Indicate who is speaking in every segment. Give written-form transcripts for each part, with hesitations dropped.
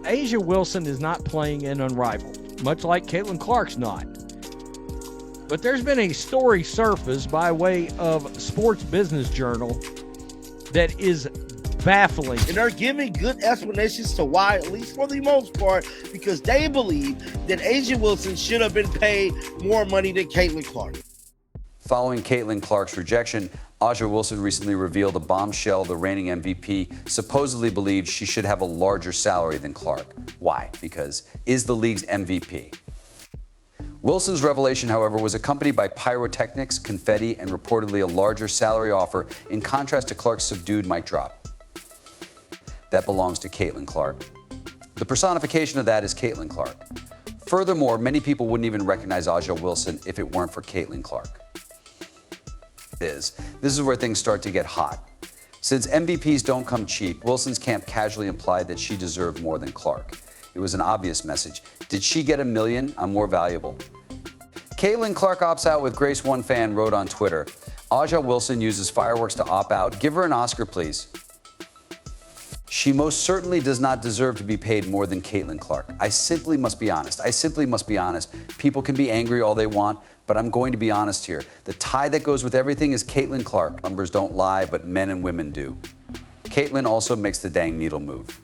Speaker 1: Asia Wilson is not playing in Unrivaled, much like Caitlin Clark's not. But there's been a story surfaced by way of Sports Business Journal that is baffling.
Speaker 2: And they're giving good explanations to why, at least for the most part, because they believe that Asia Wilson should have been paid more money than Caitlin Clark.
Speaker 3: Following Caitlin Clark's rejection, Aja Wilson recently revealed a bombshell the reigning MVP supposedly believes she should have a larger salary than Clark. Why? Because is the league's MVP. Wilson's revelation, however, was accompanied by pyrotechnics, confetti, and reportedly a larger salary offer, in contrast to Clark's subdued mic drop. That belongs to Caitlin Clark. The personification of that is Caitlin Clark. Furthermore, many people wouldn't even recognize Aja Wilson if it weren't for Caitlin Clark. This is where things start to get hot. Since MVPs don't come cheap, Wilson's camp casually implied that she deserved more than Clark. It was an obvious message. Did she get $1 million? I'm more valuable. Caitlin Clark opts out with Grace One fan wrote on Twitter, Aja Wilson uses fireworks to opt out. Give her an Oscar, please. She most certainly does not deserve to be paid more than Caitlin Clark. I simply must be honest. People can be angry all they want, but I'm going to be honest here. The tie that goes with everything is Caitlin Clark. Numbers don't lie, but men and women do. Caitlin also makes the dang needle move.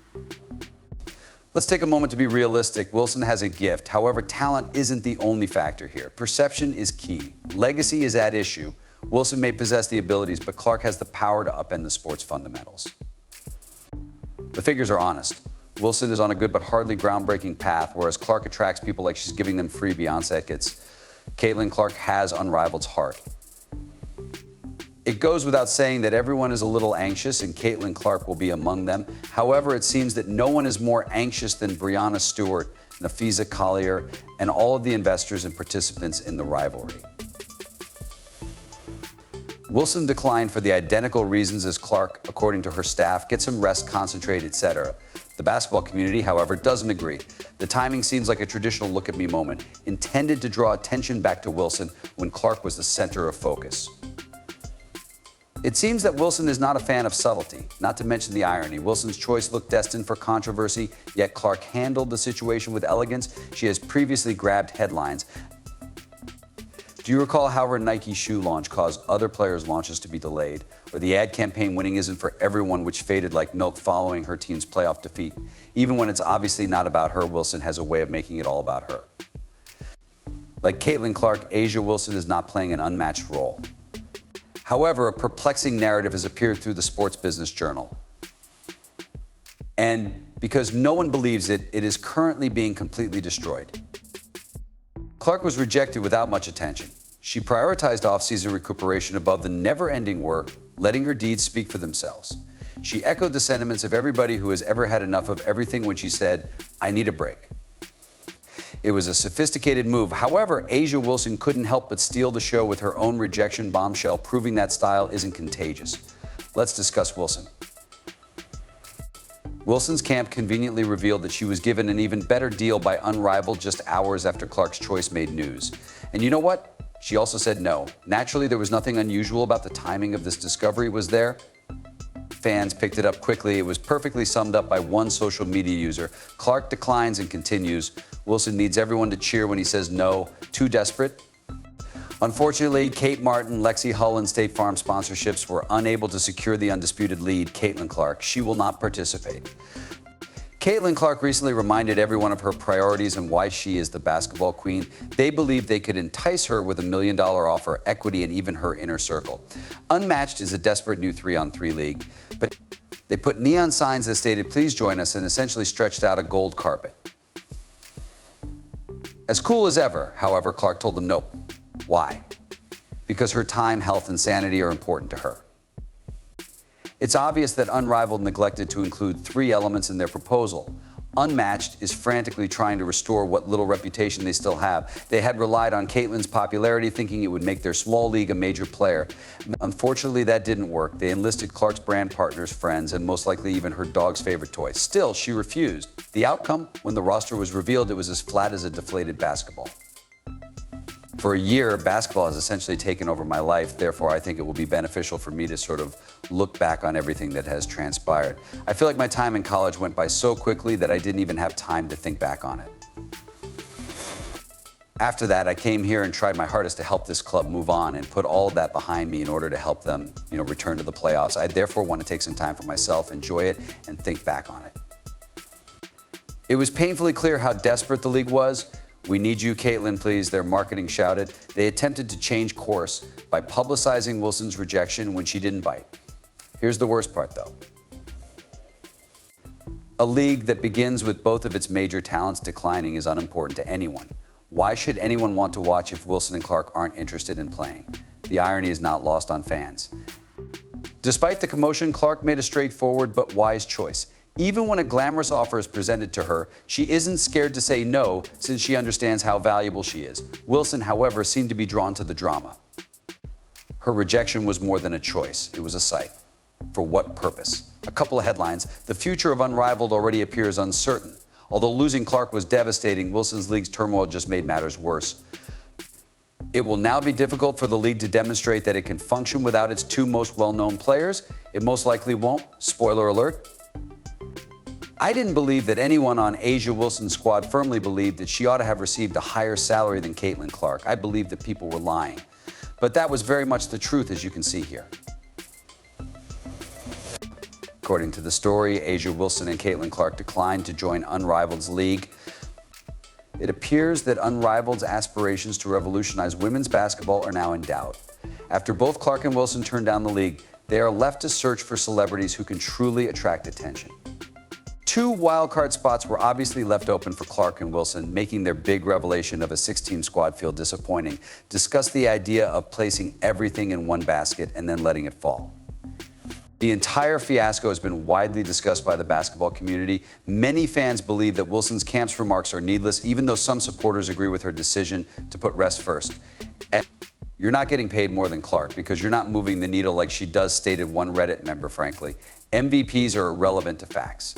Speaker 3: Let's take a moment to be realistic. Wilson has a gift. However, talent isn't the only factor here. Perception is key. Legacy is at issue. Wilson may possess the abilities, but Clark has the power to upend the sport's fundamentals. The figures are honest. Wilson is on a good but hardly groundbreaking path, whereas Clark attracts people like she's giving them free Beyonce tickets. Caitlin Clark has Unrivaled's heart. It goes without saying that everyone is a little anxious, and Caitlin Clark will be among them. However, it seems that no one is more anxious than Breanna Stewart, Nafisa Collier, and all of the investors and participants in the rivalry. Wilson declined for the identical reasons as Clark, according to her staff: get some rest, concentrate, etc. The basketball community, however, doesn't agree. The timing seems like a traditional look-at-me moment, intended to draw attention back to Wilson when Clark was the center of focus. It seems that Wilson is not a fan of subtlety, not to mention the irony. Wilson's choice looked destined for controversy, yet Clark handled the situation with elegance. She has previously grabbed headlines. Do you recall how her Nike shoe launch caused other players' launches to be delayed? Or the ad campaign winning isn't for everyone, which faded like milk following her team's playoff defeat? Even when it's obviously not about her, Wilson has a way of making it all about her. Like Caitlin Clark, Asia Wilson is not playing an unmatched role. However, a perplexing narrative has appeared through the Sports Business Journal. And because no one believes it, it is currently being completely destroyed. Clark was rejected without much attention. She prioritized off-season recuperation above the never-ending work, letting her deeds speak for themselves. She echoed the sentiments of everybody who has ever had enough of everything when she said, "I need a break." It was a sophisticated move. However, Asia Wilson couldn't help but steal the show with her own rejection bombshell, proving that style isn't contagious. Let's discuss Wilson. Wilson's camp conveniently revealed that she was given an even better deal by Unrivaled just hours after Clark's choice made news. And you know what? She also said no. Naturally, there was nothing unusual about the timing of this discovery, was there? Fans picked it up quickly. It was perfectly summed up by one social media user. Clark declines and continues. Wilson needs everyone to cheer when he says no. Too desperate? Unfortunately, Kate Martin, Lexi Hull, and State Farm sponsorships were unable to secure the undisputed lead, Caitlin Clark. She will not participate. Caitlin Clark recently reminded everyone of her priorities and why she is the basketball queen. They believe they could entice her with $1 million offer, equity, and even her inner circle. Unmatched is a desperate new 3-on-3 league, but they put neon signs that stated, "Please join us," and essentially stretched out a gold carpet. As cool as ever, however, Clark told them nope. Why? Because her time, health, and sanity are important to her. It's obvious that Unrivaled neglected to include 3 elements in their proposal. Unmatched is frantically trying to restore what little reputation they still have. They had relied on Caitlin's popularity, thinking it would make their small league a major player. Unfortunately, that didn't work. They enlisted Clark's brand partners, friends, and most likely even her dog's favorite toy. Still, she refused. The outcome, when the roster was revealed, it was as flat as a deflated basketball. For a year, basketball has essentially taken over my life. Therefore, I think it will be beneficial for me to sort of look back on everything that has transpired. I feel like my time in college went by so quickly that I didn't even have time to think back on it. After that, I came here and tried my hardest to help this club move on and put all of that behind me in order to help them, return to the playoffs. I therefore want to take some time for myself, enjoy it, and think back on it. It was painfully clear how desperate the league was. "We need you, Caitlin, please," their marketing shouted. They attempted to change course by publicizing Wilson's rejection when she didn't bite. Here's the worst part, though. A league that begins with both of its major talents declining is unimportant to anyone. Why should anyone want to watch if Wilson and Clark aren't interested in playing? The irony is not lost on fans. Despite the commotion, Clark made a straightforward but wise choice. Even when a glamorous offer is presented to her, she isn't scared to say no since she understands how valuable she is. Wilson, however, seemed to be drawn to the drama. Her rejection was more than a choice. It was a sight. For what purpose? A couple of headlines. The future of Unrivaled already appears uncertain. Although losing Clark was devastating, Wilson's league's turmoil just made matters worse. It will now be difficult for the league to demonstrate that it can function without its two most well-known players. It most likely won't. Spoiler alert. I didn't believe that anyone on A'ja Wilson's squad firmly believed that she ought to have received a higher salary than Caitlin Clark. I believed that people were lying. But that was very much the truth, as you can see here. According to the story, A'ja Wilson and Caitlin Clark declined to join Unrivaled's league. It appears that Unrivaled's aspirations to revolutionize women's basketball are now in doubt. After both Clark and Wilson turned down the league, they are left to search for celebrities who can truly attract attention. Two wildcard spots were obviously left open for Clark and Wilson, making their big revelation of a 16 squad feel disappointing. Discuss the idea of placing everything in one basket and then letting it fall. The entire fiasco has been widely discussed by the basketball community. Many fans believe that Wilson's camp's remarks are needless, even though some supporters agree with her decision to put rest first. And you're not getting paid more than Clark because you're not moving the needle like she does, stated one Reddit member, frankly. MVPs are irrelevant to facts.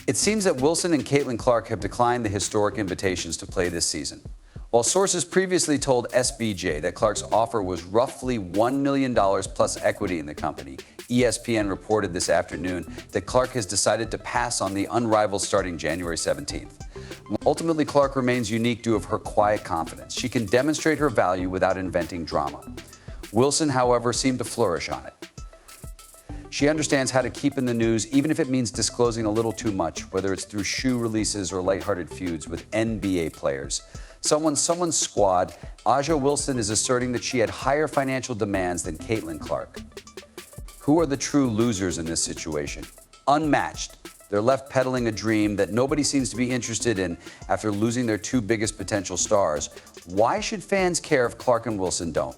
Speaker 3: It seems that Wilson and Caitlin Clark have declined the historic invitations to play this season. While sources previously told SBJ that Clark's offer was roughly $1 million plus equity in the company, ESPN reported this afternoon that Clark has decided to pass on the Unrivaled starting January 17th. Ultimately, Clark remains unique due to her quiet confidence. She can demonstrate her value without inventing drama. Wilson, however, seemed to flourish on it. She understands how to keep in the news, even if it means disclosing a little too much, whether it's through shoe releases or lighthearted feuds with NBA players. Someone's squad, A'ja Wilson is asserting that she had higher financial demands than Caitlin Clark. Who are the true losers in this situation? Unmatched. They're left peddling a dream that nobody seems to be interested in after losing their two biggest potential stars. Why should fans care if Clark and Wilson don't?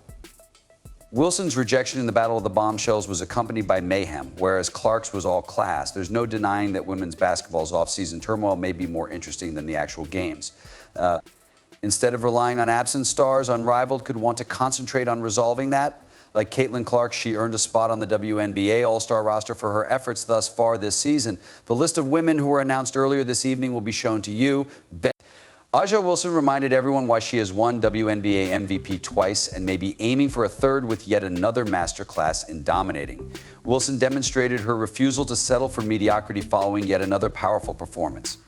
Speaker 3: Wilson's rejection in the Battle of the Bombshells was accompanied by mayhem, whereas Clark's was all class. There's no denying that women's basketball's off-season turmoil may be more interesting than the actual games. Instead of relying on absent stars, Unrivaled could want to concentrate on resolving that. Like Caitlin Clark, she earned a spot on the WNBA All-Star roster for her efforts thus far this season. The list of women who were announced earlier this evening will be shown to you. A'ja Wilson reminded everyone why she has won WNBA MVP twice and may be aiming for a third with yet another masterclass in dominating. Wilson demonstrated her refusal to settle for mediocrity following yet another powerful performance.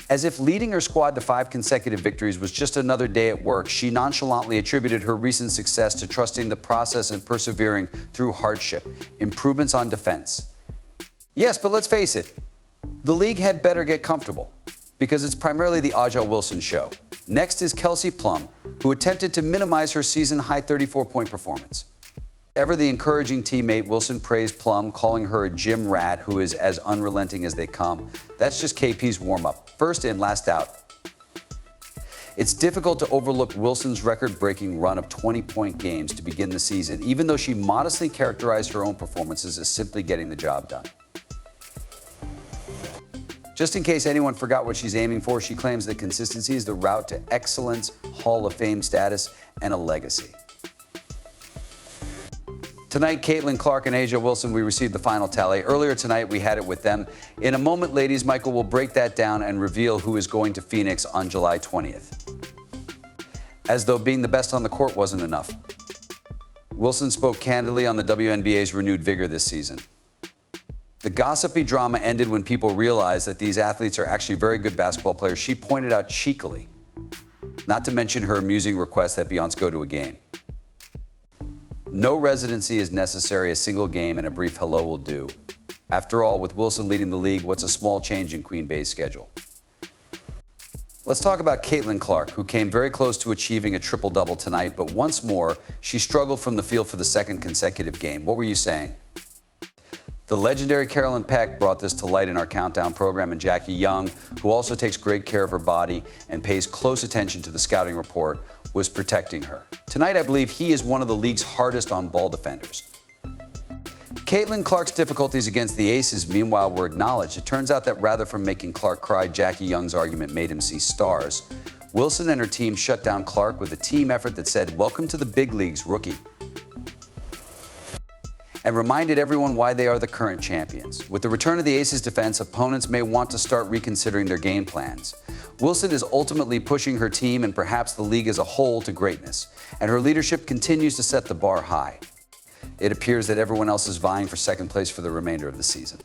Speaker 3: As if leading her squad to 5 consecutive victories was just another day at work, she nonchalantly attributed her recent success to trusting the process and persevering through hardship. Improvements on defense. Yes, but let's face it, the league had better get comfortable because it's primarily the A'ja Wilson show. Next is Kelsey Plum, who attempted to minimize her season-high 34-point performance. Ever the encouraging teammate, Wilson praised Plum, calling her a gym rat who is as unrelenting as they come. That's just KP's warm-up. First in, last out. It's difficult to overlook Wilson's record-breaking run of 20-point games to begin the season, even though she modestly characterized her own performances as simply getting the job done. Just in case anyone forgot what she's aiming for, she claims that consistency is the route to excellence, Hall of Fame status, and a legacy. Tonight, Caitlin Clark and A'ja Wilson, we received the final tally. Earlier tonight, we had it with them. In a moment, ladies, Michael will break that down and reveal who is going to Phoenix on July 20th. as though being the best on the court wasn't enough. Wilson spoke candidly on the WNBA's renewed vigor this season. The gossipy drama ended when people realized that these athletes are actually very good basketball players. She pointed out cheekily, not to mention her amusing request that Beyonce go to a game. No residency is necessary. A single game and a brief hello will do. After all, with Wilson leading the league, what's a small change in Queen Bay's schedule? Let's talk about Caitlin Clark, who came very close to achieving a triple-double tonight, but once more, she struggled from the field for the second consecutive game. What were you saying? The legendary Carolyn Peck brought this to light in our Countdown program, and Jackie Young, who also takes great care of her body and pays close attention to the scouting report, was protecting her. Tonight, I believe he is one of the league's hardest on-ball defenders. Caitlin Clark's difficulties against the Aces, meanwhile, were acknowledged. It turns out that rather from making Clark cry, Jackie Young's argument made him see stars. Wilson and her team shut down Clark with a team effort that said, "Welcome to the big leagues, rookie," and reminded everyone why they are the current champions. With the return of the Aces defense, opponents may want to start reconsidering their game plans. Wilson is ultimately pushing her team and perhaps the league as a whole to greatness, and her leadership continues to set the bar high. It appears that everyone else is vying for second place for the remainder of the season.